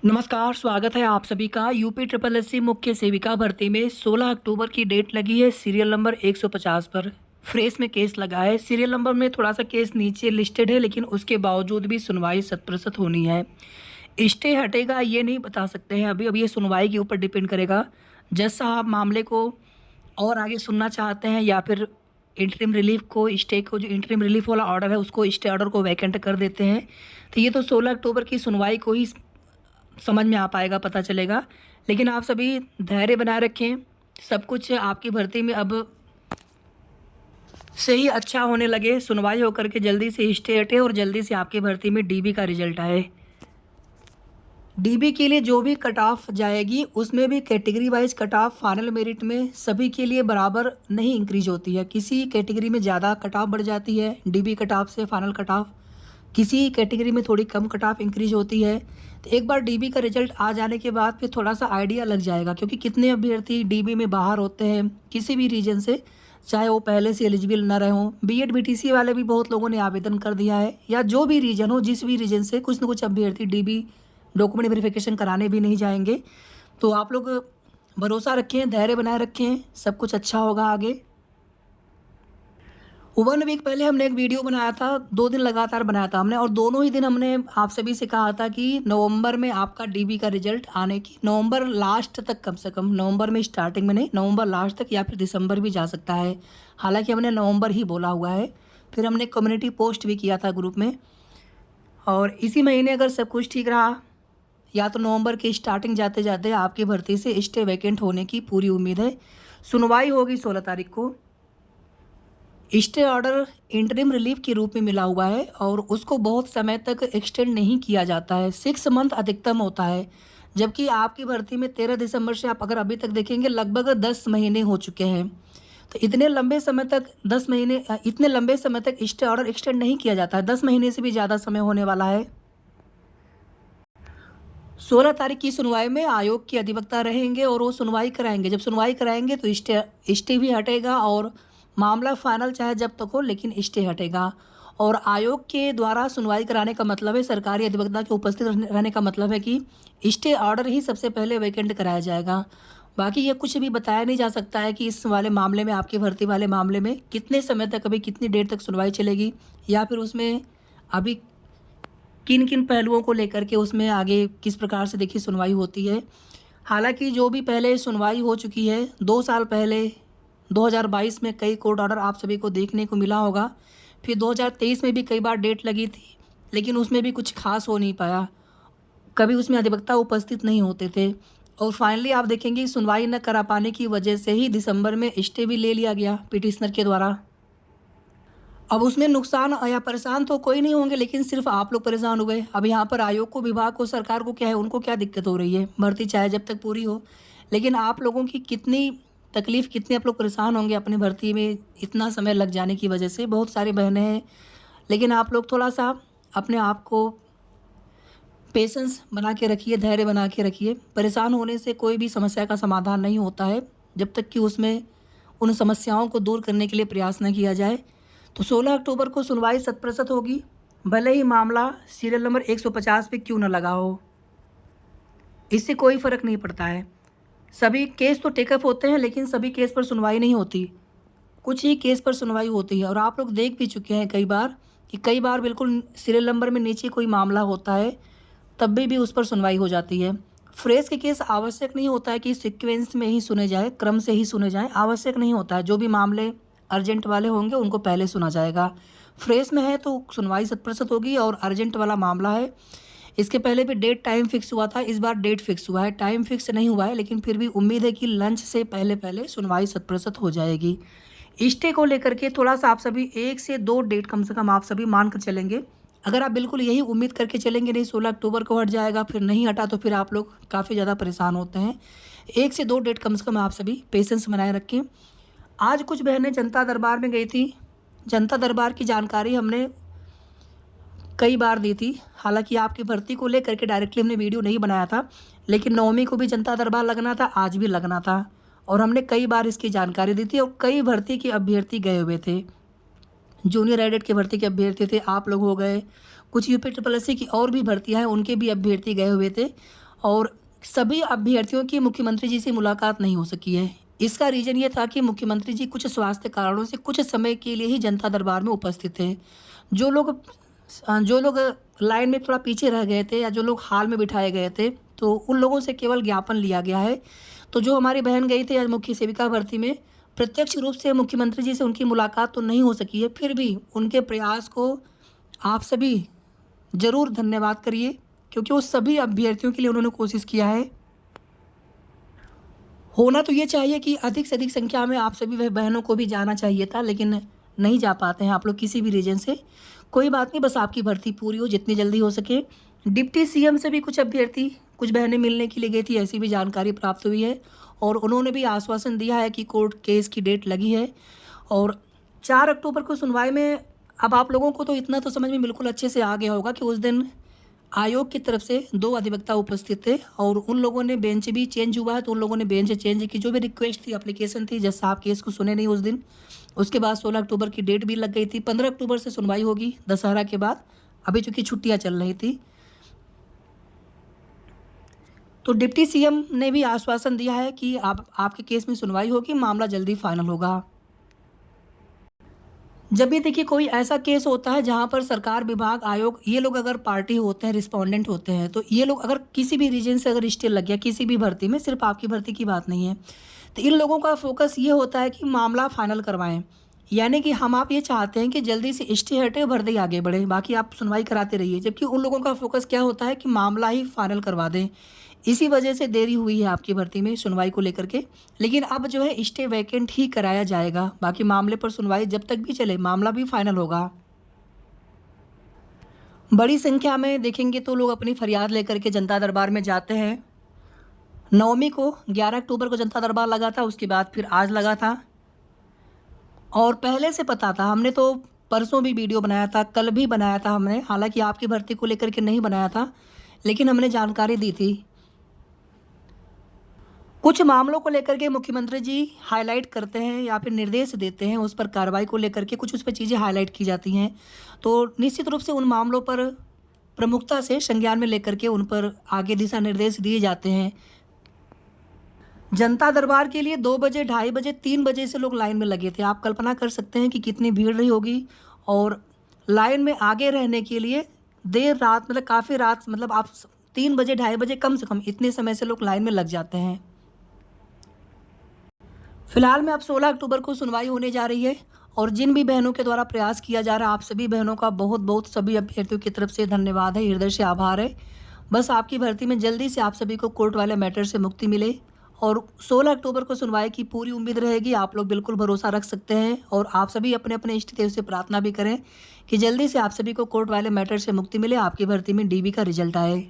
नमस्कार, स्वागत है आप सभी का यूपी ट्रिपल एससी मुख्य सेविका भर्ती में 16 अक्टूबर की डेट लगी है। सीरियल नंबर 150 पर फ्रेश में केस लगा है। सीरियल नंबर में थोड़ा सा केस नीचे लिस्टेड है, लेकिन उसके बावजूद भी सुनवाई 100% होनी है। स्टे हटेगा ये नहीं बता सकते हैं अभी। ये सुनवाई के ऊपर डिपेंड करेगा। जज साहब मामले को और आगे सुनना चाहते हैं या फिर इंटरिम रिलीफ को, स्टे को, जो इंटरिम रिलीफ वाला ऑर्डर है उसको, स्टे ऑर्डर को वैकेंट कर देते हैं। तो ये तो 16 अक्टूबर की सुनवाई को ही समझ में आ पाएगा, पता चलेगा। लेकिन आप सभी धैर्य बनाए रखें। सब कुछ आपकी भर्ती में अब से ही अच्छा होने लगे। सुनवाई होकर के जल्दी से स्टे हटे और जल्दी से आपकी भर्ती में डीबी का रिजल्ट आए। डीबी के लिए जो भी कट ऑफ जाएगी उसमें भी category wise cut off final merit में सभी के लिए बराबर नहीं इंक्रीज होती है। किसी कैटेगरी में ज़्यादा कट ऑफ बढ़ जाती है डीबी कट ऑफ से फाइनल कट ऑफ, किसी कैटेगरी में थोड़ी कम कट ऑफ इंक्रीज होती है। तो एक बार डीबी का रिजल्ट आ जाने के बाद फिर थोड़ा सा आइडिया लग जाएगा, क्योंकि कितने अभ्यर्थी डीबी में बाहर होते हैं किसी भी रीजन से, चाहे वो पहले से एलिजिबल ना रहे हों। बीएड बीटीसी वाले भी बहुत लोगों ने आवेदन कर दिया है, या जो भी रीजन हो, जिस भी रीजन से कुछ न कुछ अभ्यर्थी डीबी डॉक्यूमेंट वेरिफिकेशन कराने भी नहीं जाएंगे। तो आप लोग भरोसा रखें, धैर्य बनाए रखें, सब कुछ अच्छा होगा आगे। 1 वीक पहले हमने एक वीडियो बनाया था, 2 दिन लगातार बनाया था हमने, और दोनों ही दिन हमने आप सभी से कहा था कि नवंबर में आपका डीबी का रिजल्ट आने की, नवंबर लास्ट तक, कम से कम नवंबर में स्टार्टिंग में नहीं, नवंबर लास्ट तक, या फिर दिसंबर भी जा सकता है। हालांकि हमने नवंबर ही बोला हुआ है। फिर हमने कम्युनिटी पोस्ट भी किया था ग्रुप में। और इसी महीने अगर सब कुछ ठीक रहा, या तो नवंबर की स्टार्टिंग जाते जाते आपकी भर्ती से स्टे वैकेंट होने की पूरी उम्मीद है। सुनवाई होगी 16 तारीख को। स्टे ऑर्डर इंटरिम रिलीफ के रूप में मिला हुआ है और उसको बहुत समय तक एक्सटेंड नहीं किया जाता है। 6 मंथ अधिकतम होता है, जबकि आपकी भर्ती में 13 दिसंबर से आप अगर अभी तक देखेंगे लगभग 10 महीने हो चुके हैं। तो इतने लंबे समय तक, 10 महीने, इतने लंबे समय तक स्टे ऑर्डर एक्सटेंड नहीं किया जाता है। 10 महीने से भी ज़्यादा समय होने वाला है। 16 तारीख की सुनवाई में आयोग के अधिवक्ता रहेंगे और वो सुनवाई कराएंगे। जब सुनवाई कराएंगे तो स्टे भी हटेगा और मामला फाइनल चाहे जब तक हो, लेकिन स्टे हटेगा। और आयोग के द्वारा सुनवाई कराने का मतलब है, सरकारी अधिवक्ता के उपस्थित रहने का मतलब है कि स्टे ऑर्डर ही सबसे पहले वैकेंट कराया जाएगा। बाकी ये कुछ भी बताया नहीं जा सकता है कि इस वाले मामले में, आपकी भर्ती वाले मामले में कितने समय तक, अभी कितनी देर तक सुनवाई चलेगी, या फिर उसमें अभी किन किन पहलुओं को लेकर के उसमें आगे किस प्रकार से देखिए सुनवाई होती है। हालांकि जो भी पहले सुनवाई हो चुकी है 2 साल पहले, 2022 में कई कोर्ट ऑर्डर आप सभी को देखने को मिला होगा। फिर 2023 में भी कई बार डेट लगी थी, लेकिन उसमें भी कुछ खास हो नहीं पाया, कभी उसमें अधिवक्ता उपस्थित नहीं होते थे। और फाइनली आप देखेंगे सुनवाई न करा पाने की वजह से ही दिसंबर में स्टे भी ले लिया गया पिटिशनर के द्वारा। अब उसमें नुकसान या परेशान तो कोई नहीं होंगे, लेकिन सिर्फ आप लोग परेशान हुए। अब यहाँ पर आयोग को, विभाग को, सरकार को क्या है, उनको क्या दिक्कत हो रही है, भर्ती चाहे जब तक पूरी हो। लेकिन आप लोगों की कितनी तकलीफ़, कितने आप लोग परेशान होंगे अपनी भर्ती में इतना समय लग जाने की वजह से। बहुत सारी बहनें हैं, लेकिन आप लोग थोड़ा सा अपने आप को पेशेंस बना के रखिए, धैर्य बना के रखिए। परेशान होने से कोई भी समस्या का समाधान नहीं होता है, जब तक कि उसमें उन समस्याओं को दूर करने के लिए प्रयास न किया जाए। तो 16 अक्टूबर को सुनवाई 100% होगी, भले ही मामला सीरियल नंबर 150 पे क्यों न लगा हो। इससे कोई फ़र्क नहीं पड़ता है। सभी केस तो टेकअप होते हैं, लेकिन सभी केस पर सुनवाई नहीं होती, कुछ ही केस पर सुनवाई होती है। और आप लोग देख भी चुके हैं कई बार कि कई बार बिल्कुल सीरियल नंबर में नीचे कोई मामला होता है, तब भी उस पर सुनवाई हो जाती है। फ्रेश के केस आवश्यक नहीं होता है कि सीक्वेंस में ही सुने जाए, क्रम से ही सुने जाएँ, आवश्यक नहीं होता है। जो भी मामले अर्जेंट वाले होंगे उनको पहले सुना जाएगा। फ्रेश में है तो सुनवाई 100% होगी, और अर्जेंट वाला मामला है, इसके पहले भी डेट टाइम फिक्स हुआ था, इस बार डेट फिक्स हुआ है। टाइम फिक्स नहीं हुआ है, लेकिन फिर भी उम्मीद है कि लंच से पहले पहले सुनवाई 100% हो जाएगी। स्टे को लेकर के थोड़ा सा आप सभी 1 से 2 डेट कम से कम आप सभी मान कर चलेंगे। अगर आप बिल्कुल यही उम्मीद करके चलेंगे नहीं 16 अक्टूबर को हट जाएगा, फिर नहीं हटा, तो फिर आप लोग काफ़ी ज़्यादा परेशान होते हैं। 1 से 2 डेट कम से कम आप सभी पेशेंस बनाए रखें। आज कुछ बहनें जनता दरबार में गई थी। जनता दरबार की जानकारी हमने कई बार दी थी। हालांकि आपकी भर्ती को लेकर के डायरेक्टली हमने वीडियो नहीं बनाया था, लेकिन 9वीं को भी जनता दरबार लगना था, आज भी लगना था, और हमने कई बार इसकी जानकारी दी थी। और कई भर्ती के अभ्यर्थी गए हुए थे, जूनियर एडेड के भर्ती के अभ्यर्थी थे, आप लोग हो गए, कुछ यूपी ट्रिपल एससी की और भी भर्तियाँ हैं उनके भी अभ्यर्थी गए हुए थे। और सभी अभ्यर्थियों की मुख्यमंत्री जी से मुलाकात नहीं हो सकी है। इसका रीज़न ये था कि मुख्यमंत्री जी कुछ स्वास्थ्य कारणों से कुछ समय के लिए ही जनता दरबार में उपस्थित थे। जो लोग जो लोग लाइन में थोड़ा पीछे रह गए थे या जो लोग हाल में बिठाए गए थे, तो उन लोगों से केवल ज्ञापन लिया गया है। तो जो हमारी बहन गई थी आज मुख्य सेविका भर्ती में, प्रत्यक्ष रूप से मुख्यमंत्री जी से उनकी मुलाकात तो नहीं हो सकी है, फिर भी उनके प्रयास को आप सभी ज़रूर धन्यवाद करिए, क्योंकि वो सभी अभ्यर्थियों के लिए उन्होंने कोशिश किया है। होना तो ये चाहिए कि अधिक से अधिक संख्या में आप सभी बहनों को भी जाना चाहिए था, लेकिन नहीं जा पाते हैं आप लोग किसी भी रीजन से। कोई बात नहीं, बस आपकी भर्ती पूरी हो जितनी जल्दी हो सके। डिप्टी सीएम से भी कुछ अभ्यर्थी, कुछ बहनें मिलने के लिए गई थी, ऐसी भी जानकारी प्राप्त हुई है और उन्होंने भी आश्वासन दिया है कि कोर्ट केस की डेट लगी है और 4 अक्टूबर को सुनवाई में। अब आप लोगों को तो इतना तो समझ में बिल्कुल अच्छे से आ गया होगा कि उस दिन आयोग की तरफ से 2 अधिवक्ता उपस्थित थे और उन लोगों ने बेंच भी चेंज हुआ है, तो उन लोगों ने बेंच चेंज की। जो भी रिक्वेस्ट थी, एप्लीकेशन थी, जज साहब केस को सुने नहीं उस दिन। उसके बाद 16 अक्टूबर की डेट भी लग गई थी। 15 अक्टूबर से सुनवाई होगी दशहरा के बाद, अभी चूँकि छुट्टियाँ चल रही थी। तो डिप्टी सीएम ने भी आश्वासन दिया है कि आपके केस में सुनवाई होगी, मामला जल्दी फाइनल होगा। जब भी देखिए कोई ऐसा केस होता है जहाँ पर सरकार, विभाग, आयोग, ये लोग अगर पार्टी होते हैं, रिस्पोंडेंट होते हैं, तो ये लोग अगर किसी भी रीजन से अगर स्टे लग गया किसी भी भर्ती में, सिर्फ आपकी भर्ती की बात नहीं है, तो इन लोगों का फोकस ये होता है कि मामला फाइनल करवाएं। यानी कि हम आप ये चाहते हैं कि जल्दी से स्टे हटे, भर्ती आगे बढ़े, बाकी आप सुनवाई कराते रहिए। जबकि उन लोगों का फोकस क्या होता है कि मामला ही फाइनल करवा दें। इसी वजह से देरी हुई है आपकी भर्ती में सुनवाई को लेकर के। लेकिन अब जो है स्टे वैकेंट ही कराया जाएगा, बाकी मामले पर सुनवाई जब तक भी चले, मामला भी फाइनल होगा। बड़ी संख्या में देखेंगे तो लोग अपनी फरियाद लेकर के जनता दरबार में जाते हैं। नवमी को 11 अक्टूबर को जनता दरबार लगा था, उसके बाद फिर आज लगा था और पहले से पता था। हमने तो परसों भी वीडियो बनाया था, कल भी बनाया था हमने, हालांकि आपकी भर्ती को लेकर के नहीं बनाया था, लेकिन हमने जानकारी दी थी। कुछ मामलों को लेकर के मुख्यमंत्री जी हाईलाइट करते हैं या फिर निर्देश देते हैं, उस पर कार्रवाई को लेकर के कुछ उस पर चीज़ें हाईलाइट की जाती हैं, तो निश्चित रूप से उन मामलों पर प्रमुखता से संज्ञान में लेकर के उन पर आगे दिशा निर्देश दिए जाते हैं। जनता दरबार के लिए 2 बजे, 2:30 बजे, 3 बजे से लोग लाइन में लगे थे। आप कल्पना कर सकते हैं कि कितनी भीड़ रही होगी। और लाइन में आगे रहने के लिए देर रात, मतलब काफ़ी रात, मतलब आप 3 बजे, 2:30 बजे, कम से कम इतने समय से लोग लाइन में लग जाते हैं। फिलहाल में अब 16 अक्टूबर को सुनवाई होने जा रही है और जिन भी बहनों के द्वारा प्रयास किया जा रहा है, आप सभी बहनों का बहुत बहुत सभी अभ्यर्थियों की तरफ से धन्यवाद है, हृदय से आभार है। बस आपकी भर्ती में जल्दी से आप सभी को कोर्ट वाले मैटर से मुक्ति मिले और 16 अक्टूबर को सुनवाई की पूरी उम्मीद रहेगी। आप लोग बिल्कुल भरोसा रख सकते हैं और आप सभी अपने अपने इष्ट देव से प्रार्थना भी करें कि जल्दी से आप सभी को कोर्ट वाले मैटर से मुक्ति मिले, आपकी भर्ती में डीबी का रिजल्ट आए।